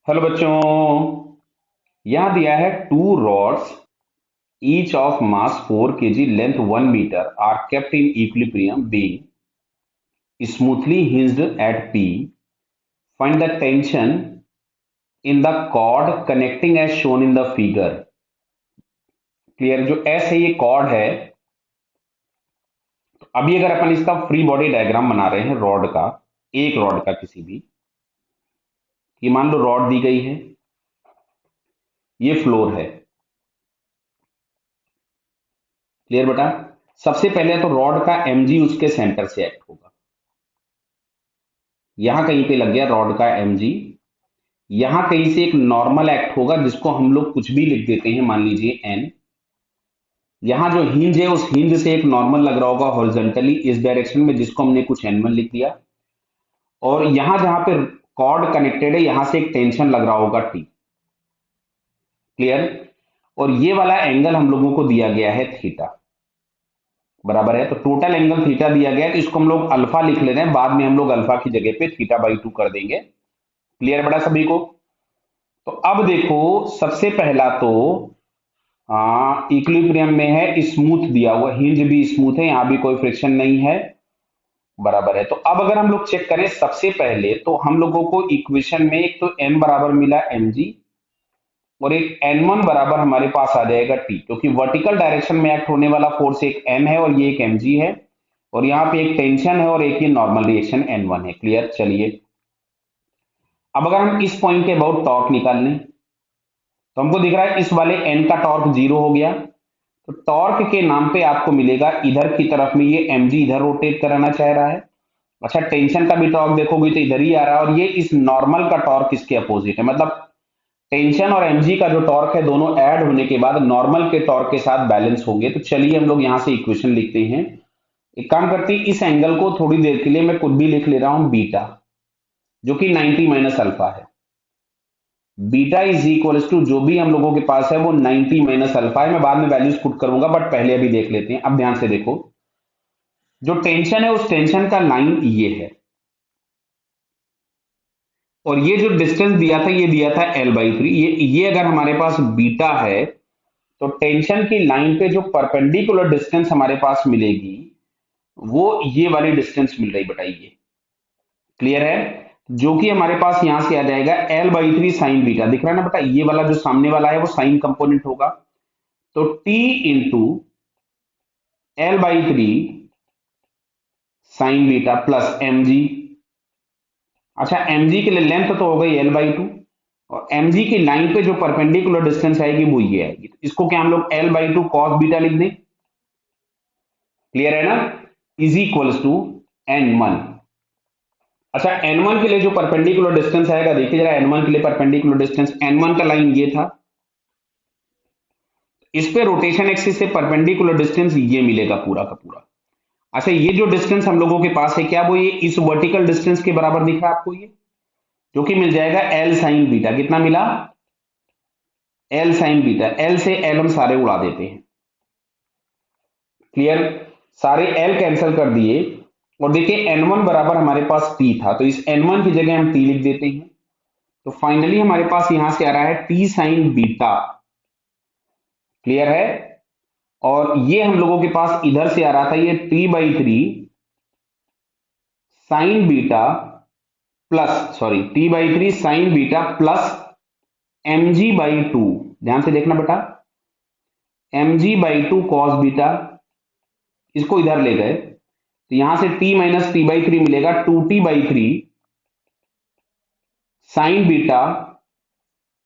Hello बच्चों। यहां दिया है two rods each of mass 4 kg length 1 metre are kept in equilibrium being smoothly hinged at P. Find the tension in the cord connecting as shown in the figure. Clear? जो S है ये cord है। तो अभी अगर अपन इसका free body diagram बना रहे हैं रॉड का, एक रॉड का किसी भी, ये मान लो रॉड दी गई है, ये फ्लोर है। क्लियर बेटा? सबसे पहले तो रॉड का mg उसके सेंटर से एक्ट होगा। यहां कहीं पे लग गया रॉड का mg। यहां कहीं से एक नॉर्मल एक्ट होगा जिसको हम लोग कुछ भी लिख देते हैं, मान लीजिए n। यहां जो हिंज है उस हिंज से एक नॉर्मल लग रहा होगा हॉरिजॉन्टली इस डायरेक्शन में, जिसको हमने कुछ n1 लिख दिया। और यहां जहां पे कॉर्ड कनेक्टेड है यहां से एक टेंशन लग रहा होगा t। क्लियर? और ये वाला एंगल हम लोगों को दिया गया है थीटा। बराबर है? तो टोटल एंगल थीटा दिया गया है, तो इसको हम लोग अल्फा लिख ले रहे हैं, बाद में हम लोग अल्फा की जगह पे थीटा/2 कर देंगे। क्लियर बेटा सभी को? तो अब देखो, सबसे पहला तो इक्विलिब्रियम में है, स्मूथ दिया हुआ, हिंज भी स्मूथ है, यहां भी कोई फ्रिक्शन नहीं है। बराबर है? तो अब अगर हम लोग चेक करें सबसे पहले, तो हम लोगों को इक्वेशन में एक तो m बराबर मिला mg, और एक n1 बराबर हमारे पास आ जाएगा t, क्योंकि वर्टिकल डायरेक्शन में एक्ट होने वाला फोर्स एक m है और ये एक mg है, और यहाँ पे एक टेंशन है और एक ये नॉर्मल रिएक्शन n1 है। क्लियर? चलिए, अब अगर हम इस पॉइंट के अबाउट टॉर्क निकाल लें, तो हमको दिख रहा है इस वाले n का टॉर्क 0 हो गया। तो टॉर्क के नाम पे आपको मिलेगा इधर की तरफ में ये mg इधर रोटेट कराना चाह रहा है। अच्छा, टेंशन का भी टॉर्क देखोगे तो इधर ही आ रहा है, और ये इस नॉर्मल का टॉर्क इसके अपोजिट है। मतलब टेंशन और mg का जो टॉर्क है दोनों ऐड होने के बाद नॉर्मल के टॉर्क के साथ बैलेंस होंगे। तो चलिए हम लोग यहां से इक्वेशन लिखते हैं। एक काम करते हैं, इस एंगल को थोड़ी देर के लिए मैं खुद भी लिख ले रहा हूं बीटा, जो कि 90 माइनस अल्फा है। बीटा इज इक्वल टू जो भी हम लोगों के पास है वो 90 माइनस अल्फा है। मैं बाद में वैल्यूज पुट करूंगा, बट पहले अभी देख लेते हैं। अब ध्यान से देखो, जो टेंशन है उस टेंशन का लाइन ये है, और ये जो डिस्टेंस दिया था ये दिया था L/3। ये अगर हमारे पास बीटा है, तो टेंशन की लाइन पे जो परपेंडिकुलर डिस्टेंस हमारे पास मिलेगी वो ये वाली डिस्टेंस मिल रही, बताइए। क्लियर है? जो कि हमारे पास यहां से आ जाएगा L/3 साइन बीटा। दिख रहा है ना बेटा? ये वाला जो सामने वाला है वो साइन कंपोनेंट होगा, तो T into L/3 sign beta plus mg। अच्छा, mg के लिए लेंथ तो हो गई L/2, और mg की लाइन पे जो परपेंडिकुलर डिस्टेंस आएगी वो ये आएगी। तो इसको क्या हम लोग L/2 cos बीटा लिख दें? क्लियर है ना? Is equals to n1। अच्छा, n1 के लिए जो परपेंडिकुलर डिस्टेंस आएगा, देखिए जरा, n1 के लिए परपेंडिकुलर डिस्टेंस, n1 का लाइन ये था, इस पे रोटेशन एक्सिस से परपेंडिकुलर डिस्टेंस ये मिलेगा पूरा का पूरा। अच्छा, ये जो डिस्टेंस हम लोगों के पास है, क्या वो ये इस वर्टिकल डिस्टेंस के बराबर दिख रहा है आपको? ये जो कि मिल जाएगा L साइन बीटा। कितना मिला? L sign beta. L से L हम सारे उड़ा देते हैं। क्लियर? सारे L कैंसिल कर दिए, और देखिए n1 बराबर हमारे पास t था, तो इस n1 की जगह हम t लिख देते हैं। तो फाइनली हमारे पास यहां से आ रहा है t साइन बीटा। क्लियर है? और ये हम लोगों के पास इधर से आ रहा था ये t/3 sign beta plus, sorry, t/3 sign beta plus mg/2। ध्यान से देखना बेटा, mg/2 cos बीटा। इसको इधर ले गए तो यहां से t माइनस t/3 मिलेगा 2t/3 sine beta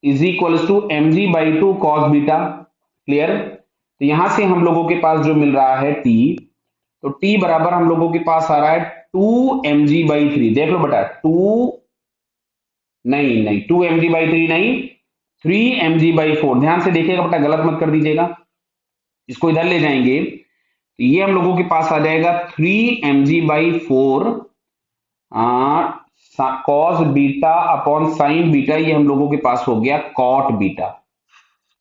is equal to mg/2 cos beta. Clear? तो यहां से हम लोगों के पास जो मिल रहा है t, तो t बराबर हम लोगों के पास आ रहा है 2mg/3। देख लो बेटा, 2 नहीं नहीं, 2mg/3 नहीं, 3mg/4। ध्यान से देखिएगा बेटा, गलत मत कर दीजिएगा। इसको इधर ले जाएंगे तो ये हम लोगों के पास आ जाएगा 3mg/4 cos beta upon sine beta. ये हम लोगों के पास हो गया कॉट बीटा।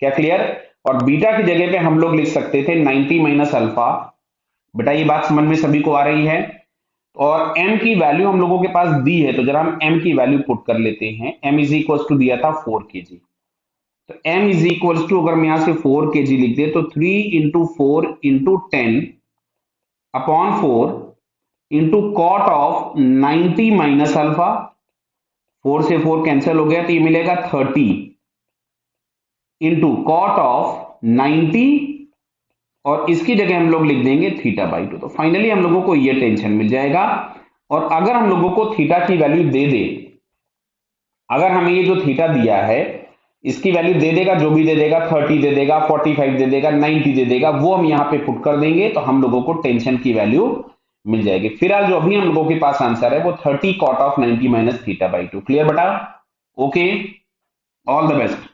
क्या क्लियर? और बीटा की जगह पे हम लोग लिख सकते थे 90 माइनस अल्फा। बेटा ये बात समझ में सभी को आ रही है? और m की वैल्यू हम लोगों के पास दी है, तो जरा हम m की वैल्यू पुट कर लेते हैं। m इज इक्वल टू दिया था 4 kg, तो m इज इक्वल टू अगर हम यहां से 4 kg लिख दे तो 3 into 4 into 10 upon 4 into cot of 90 minus alpha, 4 से 4 कैंसिल हो गया तो ये मिलेगा 30 इंटू कॉट ऑफ 90, और इसकी जगह हम लोग लिख देंगे थीटा बाई 2। तो फाइनली हम लोगों को ये टेंशन मिल जाएगा। और अगर हम लोगों को थीटा की वैल्यू दे दे, अगर हमें ये जो थीटा दिया है इसकी वैल्यू दे देगा, जो भी दे देगा 30 दे देगा, 45 दे देगा, 90 दे देगा, वो हम यहां पे पुट कर देंगे तो हम लोगों को टेंशन की वैल्यू मिल जाएगी। फिलहाल जो अभी हम लोगों के पास आंसर है वो 30 cot of 90 minus theta by 2। Clear बेटा? Okay, all the best.